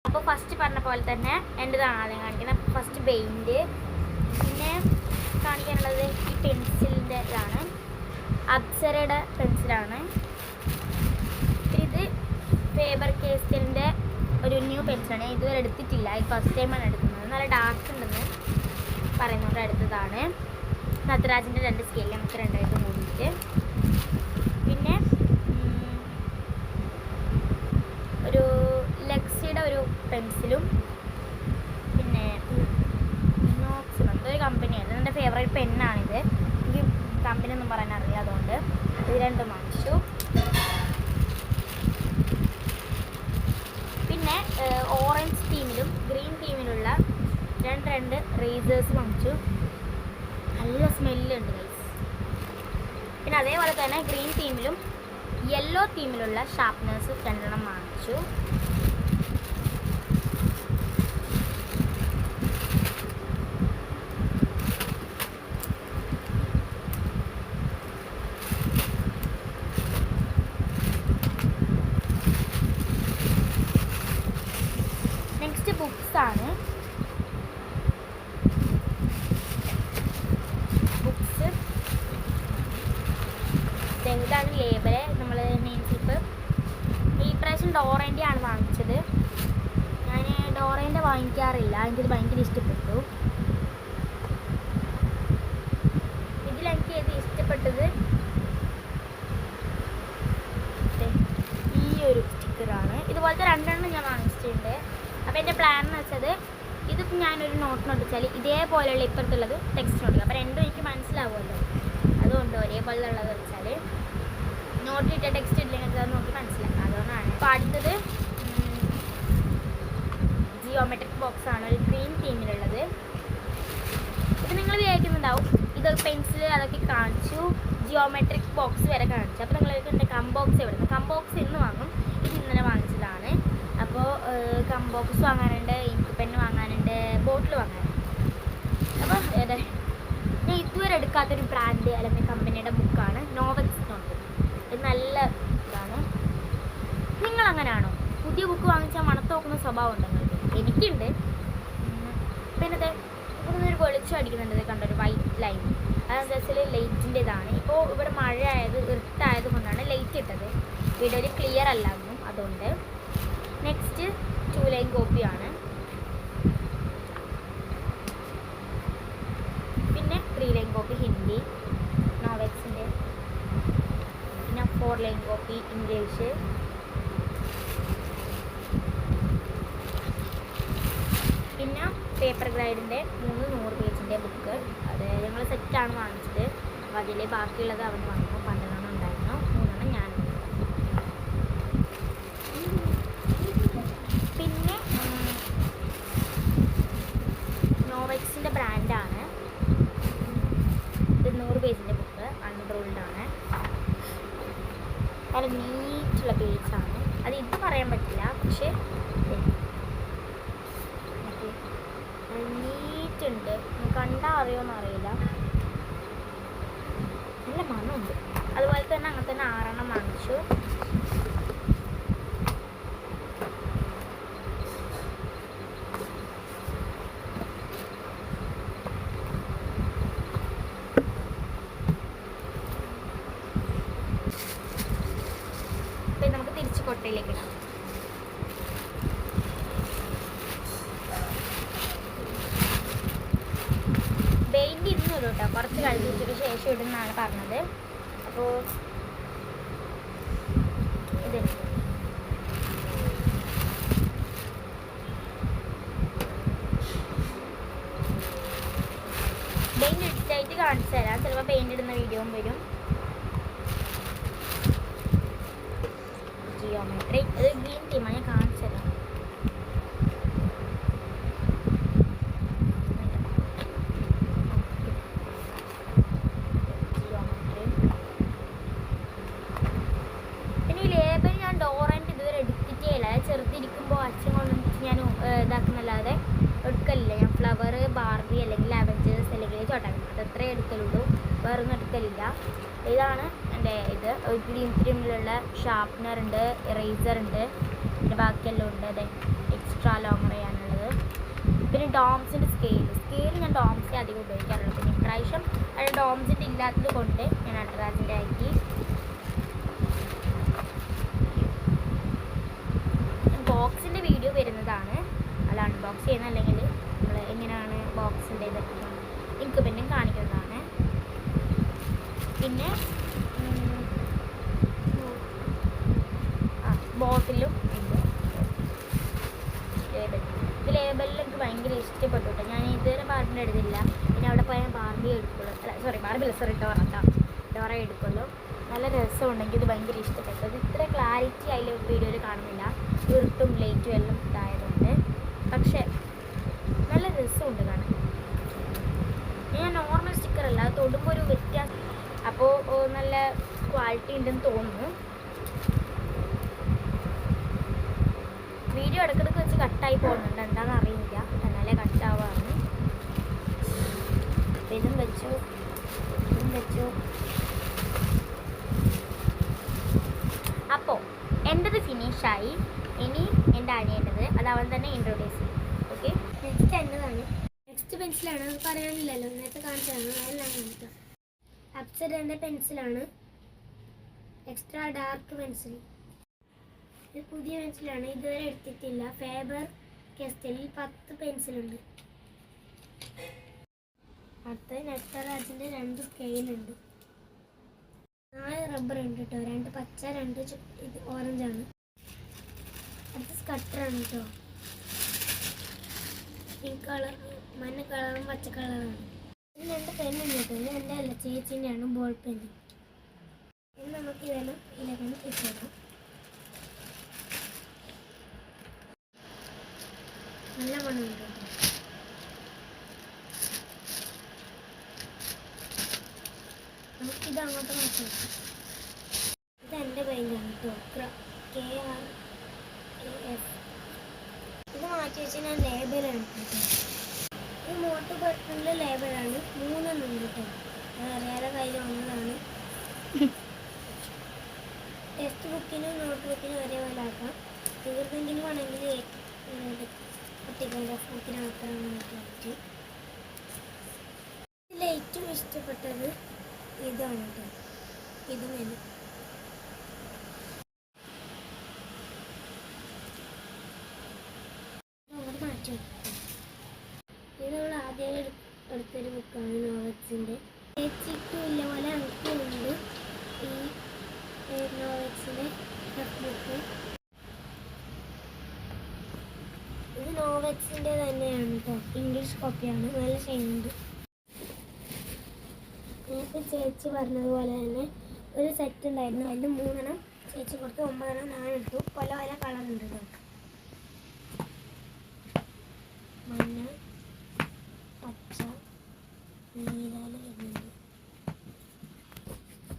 അപ്പോൾ ഫസ്റ്റ് പറഞ്ഞ പോലെ തന്നെ എൻ്റെതാണ് ആദ്യം കാണിക്കുന്നത്. ഫസ്റ്റ് പെയിൻറ്റ്, പിന്നെ കാണിക്കാനുള്ളത് ഈ പെൻസിലിൻ്റെ ഇതാണ്, അപ്സരയുടെ പെൻസിലാണ്. ഇത് ഫേബർ കാസ്റ്റലിൻ്റെ ഒരു ന്യൂ പെൻസിലാണ്, ഞാൻ ഇതുവരെ എടുത്തിട്ടില്ല, ഇത് ഫസ്റ്റ് ടൈമാണ് എടുക്കുന്നത്. നല്ല ഡാർക്ക് ഉണ്ടെന്ന് പറയുന്നതുകൊണ്ട് എടുത്തതാണ്. നട്രാജിൻ്റെ 2 സ്കെയിൽ, നമുക്ക് രണ്ടായിട്ട് കൂടിയിട്ട്. പിന്നെ ഒരു ലെക്സിയുടെ ഒരു പെൻസിലും, പിന്നെ ഇനോക്സ് എന്തൊരു കമ്പനിയാണ്, എൻ്റെ ഫേവറേറ്റ് പെന്നാണിത്. എനിക്ക് കമ്പനി ഒന്നും പറയാൻ അറിയില്ല, അതുകൊണ്ട് ഇത് രണ്ടും വാങ്ങിച്ചു. പിന്നെ ഓറഞ്ച് തീമിലും ഗ്രീൻ തീമിലുള്ള രണ്ട് റേസേഴ്സ് വാങ്ങിച്ചു. നല്ല സ്മെല്ലുണ്ട് ഗൈസ്. പിന്നെ അതേപോലെ തന്നെ ഗ്രീൻ തീമിലും യെല്ലോ തീമിലുള്ള ഷാർപ്നേഴ്സ് 2 വാങ്ങിച്ചു. നെക്സ്റ്റ് ബുക്സ് ആണ്. ബുക്സ് ഇതാണ് ലേബല്, നമ്മൾ നെയിം സ്ലിപ്പ്. ഈ പ്രാവശ്യം ഡോറേൻ്റെ ആണ് വാങ്ങിച്ചത്. ഞാൻ ഡോറേൻ്റെ വാങ്ങിക്കാറില്ല, എനിക്കിത് ഭയങ്കര ഇഷ്ടപ്പെട്ടു. ഇതിലെനിക്ക് ഇത് ഇഷ്ടപ്പെട്ടത് ഈ ഒരു സ്റ്റിക്കറാണ്. ഇതുപോലത്തെ 2 ഞാൻ വാങ്ങിച്ചിട്ടുണ്ട്. അപ്പോൾ എൻ്റെ പ്ലാൻ എന്ന് വെച്ചത്, ഇതിപ്പോൾ ഞാനൊരു നോട്ടിന് ഒട്ടിച്ചാൽ ഇതേപോലെയുള്ള ഇപ്പുറത്തുള്ളത് ടെക്സ്റ്റ് നോട്ടിൽ, അപ്പോൾ രണ്ടും എനിക്ക് മനസ്സിലാവുമല്ലോ. അതുകൊണ്ട് ഒരേപോലെയുള്ളത് വെച്ചാൽ നോട്ടിലിട്ട ടെക്സ്റ്റ് ഇല്ലെങ്കിൽ അത് നോക്കി മനസ്സിലാക്കാം, അതുകൊണ്ടാണ്. അപ്പോൾ അടുത്തത് ജിയോമെട്രിക് ബോക്സ് ആണ്, ഒരു ഗ്രീൻ തീമിലുള്ളത്. ഇത് നിങ്ങൾ വിചാരിക്കുന്നുണ്ടാവും ഇത് പെൻസിൽ അതൊക്കെ കാണിച്ചു, ജിയോമെട്രിക് ബോക്സ് വരെ കാണിച്ചു. അപ്പോൾ നിങ്ങൾക്ക് എൻ്റെ കംബോക്സ് എവിടെ നിന്ന്? കംബോക്സ് ഇന്ന് വാങ്ങും, ഇത് ഇന്നലെ വാങ്ങിച്ചതാണ്. അപ്പോൾ കംബോക്സ് വാങ്ങാനുണ്ട്, ഇങ്ക് പെന്ന് വാങ്ങാനുണ്ട്, ബോട്ടിൽ വാങ്ങാനുണ്ട്. അപ്പോൾ ഞാൻ ഇതുവരെ എടുക്കാത്തൊരു ബ്രാൻഡ് അല്ലെങ്കിൽ കമ്പനിയുടെ ബുക്കാണ് നോവൽസ് നോട്ട്. ഇത് നല്ല ഇതാണ്. നിങ്ങളങ്ങനെയാണോ? പുതിയ ബുക്ക് വാങ്ങിച്ചാൽ മണത്ത് നോക്കുന്ന സ്വഭാവം ഉണ്ട് നിങ്ങൾക്ക്? എനിക്കുണ്ട്. പിന്നെ ഇവിടെ ഒരു വെളിച്ചം അടിക്കുന്നുണ്ട്, കണ്ടൊരു വൈറ്റ് ലൈൻ. അതെന്ന് വെച്ചാൽ ലൈറ്റിൻ്റെ ഇതാണ്. ഇപ്പോൾ ഇവിടെ ഇരുട്ടായത് കൊണ്ടാണ് ലൈറ്റ് ഇട്ടത്, വീഡിയോയിൽ ക്ലിയർ അല്ലായിരുന്നു, അതുകൊണ്ട്. നെക്സ്റ്റ് 2 ലൈൻ കോപ്പിയാണ്. പിന്നെ 3 ലൈൻ കോപ്പി ഹിന്ദി നോവൽസിൻ്റെ, പിന്നെ 4 ലൈൻ കോപ്പി ഇംഗ്ലീഷ്, പിന്നെ പേപ്പർ ഗ്രൈഡിൻ്റെ 3 100 പേജിൻ്റെ ബുക്ക്. അത് ഞങ്ങൾ സെറ്റാണ് വാങ്ങിച്ചത്. അപ്പോൾ അതിൽ ബാക്കിയുള്ളത് അവൻ വാങ്ങുന്നു. 12 ഉണ്ടായിരുന്നു, 3 ഞാൻ. പിന്നെ നോവൽസിൻ്റെ ബ്രാൻഡാണ്. ഇത് 100 പേജിൻ്റെ ബുക്ക്, അൺറൂൾഡാണ്. വളരെ നീറ്റുള്ള പേജാണ്. അത് ഇത് പറയാൻ പറ്റില്ല, പക്ഷേ നീറ്റുണ്ട്, കണ്ടാൽ അറിയുമെന്ന് അറിയില്ല, നല്ല മണമുണ്ട്. അതുപോലെ തന്നെ അങ്ങനെ തന്നെ 6 വാങ്ങിച്ചു. നമുക്ക് തിരിച്ച് കൊട്ടയിലേക്ക് ഇടാം. പെയിൻറ്റ് ഇന്ന് ഇടും കേട്ടോ, കുറച്ച് കഴിഞ്ഞിട്ട് ശേഷം ഇടുന്നതാണ് പറഞ്ഞത്. അപ്പോൾ ഇത് പെയിൻറ്റ് ഇട്ടിട്ടായിട്ട് കാണിച്ചു തരാം, ചിലപ്പോൾ പെയിൻറ്റ് ഇടുന്ന വീഡിയോയും വരും. ജിയോമെട്രി, ഇത് ഗ്രീൻ തീമാണ്, ഞാൻ കാണിച്ചു തരാം. പിന്നെ ഈ ലേബൽ ഞാൻ ഡോറൻറ്റ് ഇതുവരെ എടുത്തിട്ടേ ഇല്ല. ചെറുതിരിക്കുമ്പോൾ അച്ഛൻ കൊണ്ടുവന്നിട്ട് ഞാൻ ഇതാക്കുന്നല്ലാതെ എടുക്കലില്ല. ഞാൻ ഫ്ലവർ, ബാർബി അല്ലെങ്കിൽ അവഞ്ചേഴ്സ് അല്ലെങ്കിൽ ചോട്ടാക്കി അതത്രേ എടുക്കലുള്ളൂ, വേറൊന്നും എടുക്കലില്ല. ഇതാണ് എൻ്റെ ഇത്. ഗ്രീൻ തീമിലുള്ള ഷാർപ്നർ ഉണ്ട്, ഇറേസർ ഉണ്ട്, പിന്നെ ബാക്കിയെല്ലാം ഉണ്ട്. അതെ, എക്സ്ട്രാ ലോങ്ങർ ചെയ്യാനുള്ളത്. പിന്നെ ഡോംസിൻ്റെ സ്കെയിൽ ഞാൻ ഡോംസേ അധികം ഉപയോഗിക്കാറുള്ളൂ. പിന്നെ ഇപ്രാവശ്യം അത് ഡോംസിൻ്റെ ഇല്ലാത്തത് കൊണ്ട് ഞാൻ നട്രാജിൻ്റെ ആക്കി. ബോക്സിൻ്റെ വീഡിയോ വരുന്നതാണ്, അത് അൺബോക്സ് ചെയ്യുന്ന, അല്ലെങ്കിൽ നമ്മൾ എങ്ങനെയാണ് ബോക്സിൻ്റെ ഇതൊക്കെ എനിക്ക് പിന്നെ കാണിക്കുന്നതാണ്. പിന്നെ ബോട്ടിലും ഉണ്ട് ലേബൽ. ഇത് ലേബലിൽ എനിക്ക് ഭയങ്കര ഇഷ്ടപ്പെട്ടു കേട്ടോ. ഞാൻ ഇതുവരെ ബാർബിൻ്റെ എടുത്തില്ല. പിന്നെ അവിടെ പോയാൽ ബാർബി എടുക്കുള്ളൂ. ഡോറ എടുക്കുള്ളൂ. നല്ല രസമുണ്ടെങ്കിൽ ഇത് ഭയങ്കര ഇഷ്ടപ്പെട്ടു. ഇത് ഇത്ര ക്ലാരിറ്റി അതിൽ വീഡിയോയിൽ കാണുന്നില്ല, ഇരുട്ടും ലൈറ്റും എല്ലാം ഇതായതുകൊണ്ട്. പക്ഷേ നല്ല രസമുണ്ട് കാണാൻ. ഞാൻ നോർമൽ സ്റ്റിക്കറല്ല, അത് തൊടുമ്പോൾ ഒരു വ്യത്യാസം. അപ്പോൾ നല്ല ക്വാളിറ്റി ഉണ്ടെന്ന് തോന്നുന്നു. വീഡിയോ ഇടയ്ക്കിടയ്ക്ക് വെച്ച് കട്ടായി പോകുന്നുണ്ട്, എന്താണെന്ന് അറിയില്ല. എന്നാലേ കട്ടാവാണ്. ഇതും വെച്ചു. അപ്പോൾ എൻ്റെത് ഫിനിഷായി. ഇനി എൻ്റെ അനിയേണ്ടത്, അത് അവൻ തന്നെ ഇൻട്രൊഡ്യൂസ് ചെയ്യും. ഓക്കെ, നെക്സ്റ്റ് എൻ്റെതാണ്. നെക്സ്റ്റ് പെൻസിലാണ്, അത് പറയാനില്ലല്ലോ, നേരത്തെ കാണിച്ചതാണ്. അതെല്ലാം കാണിക്കാം. അപ്സരൻ്റെ പെൻസിലാണ്, എക്സ്ട്രാ ഡാർക്ക് പെൻസിൽ. ഇത് പുതിയ പെൻസിലാണ്, ഇതുവരെ എടുത്തിട്ടില്ല. ഫേബർ കാസ്റ്റലിൽ 10 പെൻസിലുണ്ട്. അടുത്ത നട്രാജിൻ്റെ 2 സ്കെയിലുണ്ട്. 4 റബ്ബർ ഉണ്ട് കേട്ടോ, 2 പച്ച, 2 ഇത് ഓറഞ്ചാണ്. അടുത്ത സ്കട്ടറാണ് കേട്ടോ, പിങ്ക് കളർ, മഞ്ഞ കളറും പച്ച കളറാണ്. ഇതിന് 2 പെന്നുണ്ട് കേട്ടോ. ഇത് എൻ്റെ അല്ല, ചേച്ചീൻ്റെയാണ്, ബോൾ പെന്ന്. ഇനി നമുക്ക് ഇതെല്ലാം ഇതിലേക്കാണ് ഇട്ടേക്കാം. നല്ല മണമുണ്ട് കേട്ടോ. നമുക്കിത് അങ്ങോട്ട് മാറ്റി വെക്കാം. ഇത് എൻ്റെ പെയിൻ്റാണ് കേട്ടോ, KRAF. ഇത് മാറ്റി വെച്ച് ഞാൻ ലേബലാണ് കേട്ടോ. ഈ മോട്ട് ബട്ടണിലെ ലേബലാണ്, 3 ഉണ്ട് കേട്ടോ. വേറെ കയ്യിൽ വന്നതാണ്. ടെക്സ്റ്റ് ബുക്കിനും നോട്ട് ബുക്കിനും ഒരേപോലെ ആക്കാം. തീർന്നെങ്കിൽ വേണമെങ്കിൽ കുട്ടികളുടെ ബുക്കിനകത്താണ് പറ്റി. ഇതിൽ ഏറ്റവും ഇഷ്ടപ്പെട്ടത് ഇതാണ് കേട്ടോ. ഇത് മെനു അങ്ങോട്ട് മാറ്റി വെക്കാം. ഇത് നമ്മൾ ആദ്യം എടുത്തൊരു ബുക്കാണ്, നോവൽസിൻ്റെ. ചേച്ചിക്കും ഇല്ല പോലെ എനിക്കുണ്ട് ഈ നോവൽസിൻ്റെ ബുക്ക്. ഇത് നോവൽസിൻ്റെ തന്നെയാണ് കേട്ടോ, ഇംഗ്ലീഷ് കോപ്പിയാണ്, നല്ല ഷെയ്നുണ്ട്. നേരത്തെ ചേച്ചി പറഞ്ഞതുപോലെ തന്നെ ഒരു സെറ്റ് ഉണ്ടായിരുന്നു, അതിൽ 3 ചേച്ചി കൊടുത്ത് 9 ഞാൻ എടുത്തു. പല പല കളറുണ്ട് കേട്ടോ, മഞ്ഞ, പച്ച, നീല വരുന്നുണ്ട്.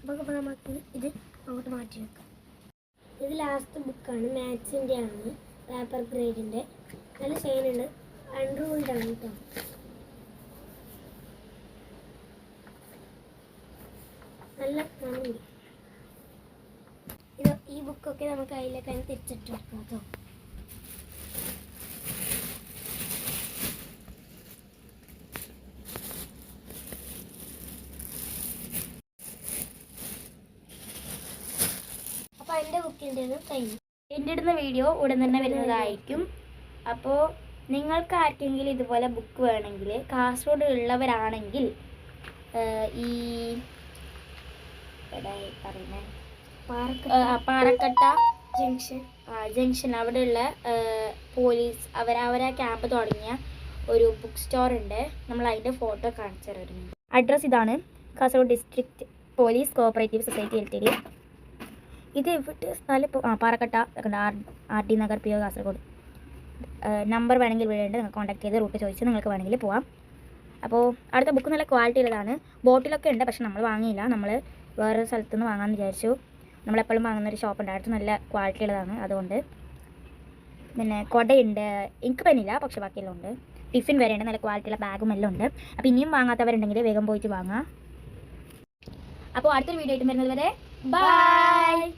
അപ്പോൾ നമുക്ക് ഇത് അങ്ങോട്ട് മാറ്റി വെക്കാം. ഇത് ലാസ്റ്റ് ബുക്കാണ്, മാത്സിൻ്റെ ആണ്, പേപ്പർ ഗ്രേഡിൻ്റെ. നല്ല ഷെയ്നുണ്ട്, അൺറൂൾഡാണ് കേട്ടോ. നല്ല നന്ദി. ഇത് ഈ ബുക്കൊക്കെ നമുക്ക് അതിലേക്ക് തിരിച്ചിട്ട് വെക്കാം കേട്ടോ. അപ്പോൾ എൻ്റെ ബുക്കിൻ്റെ കഴിഞ്ഞു. എൻ്റെ ഇടുന്ന വീഡിയോ ഉടൻ തന്നെ വരുന്നതായിരിക്കും. അപ്പോൾ നിങ്ങൾക്ക് ആർക്കെങ്കിലും ഇതുപോലെ ബുക്ക് വേണമെങ്കിൽ, കാസർഗോഡ് ഉള്ളവരാണെങ്കിൽ ഈ പാറക്കട്ട ജംഗ്ഷൻ അവിടെയുള്ള പോലീസ് അവരാ ക്യാമ്പ് തുടങ്ങിയ ഒരു ബുക്ക് സ്റ്റോർ ഉണ്ട്. നമ്മൾ അതിൻ്റെ ഫോട്ടോ കാണിച്ചു തരുന്നുണ്ട്. അഡ്രസ്സ് ഇതാണ്, Kasaragod district police cooperative society LTD. ഇത് എവിടെ സ്ഥലം? Parakkatta RD Nagar PO Kasaragod. Number വേണമെങ്കിൽ വീഴുണ്ട്, നിങ്ങൾ കോൺടാക്ട് ചെയ്ത് റൂട്ട് ചോദിച്ച് നിങ്ങൾക്ക് വേണമെങ്കിൽ പോവാം. അപ്പോൾ അടുത്ത ബുക്ക് നല്ല ക്വാളിറ്റി ഉള്ളതാണ്. ബോട്ടിലൊക്കെ ഉണ്ട്, പക്ഷെ നമ്മൾ വാങ്ങിയില്ല. നമ്മൾ വേറൊരു സ്ഥലത്തു നിന്ന് വാങ്ങാമെന്ന് വിചാരിച്ചു. നമ്മളെപ്പോഴും വാങ്ങുന്നൊരു ഷോപ്പ് ഉണ്ടായിരുന്നു, നല്ല ക്വാളിറ്റി ഉള്ളതാണ്, അതുകൊണ്ട്. പിന്നെ കുടയുണ്ട്, ഇങ്ക് പെന്നില്ല, പക്ഷെ ബാക്കിയെല്ലാം ഉണ്ട്. ടിഫിൻ വരെ ഉണ്ട്, നല്ല ക്വാളിറ്റിയുള്ള ബാഗും എല്ലാം ഉണ്ട്. അപ്പോൾ ഇനിയും വാങ്ങാത്തവരുണ്ടെങ്കിൽ വേഗം പോയിട്ട് വാങ്ങാം. അപ്പോൾ അടുത്തൊരു വീഡിയോ ആയിട്ട് വരുന്നത് വരെ ബൈ.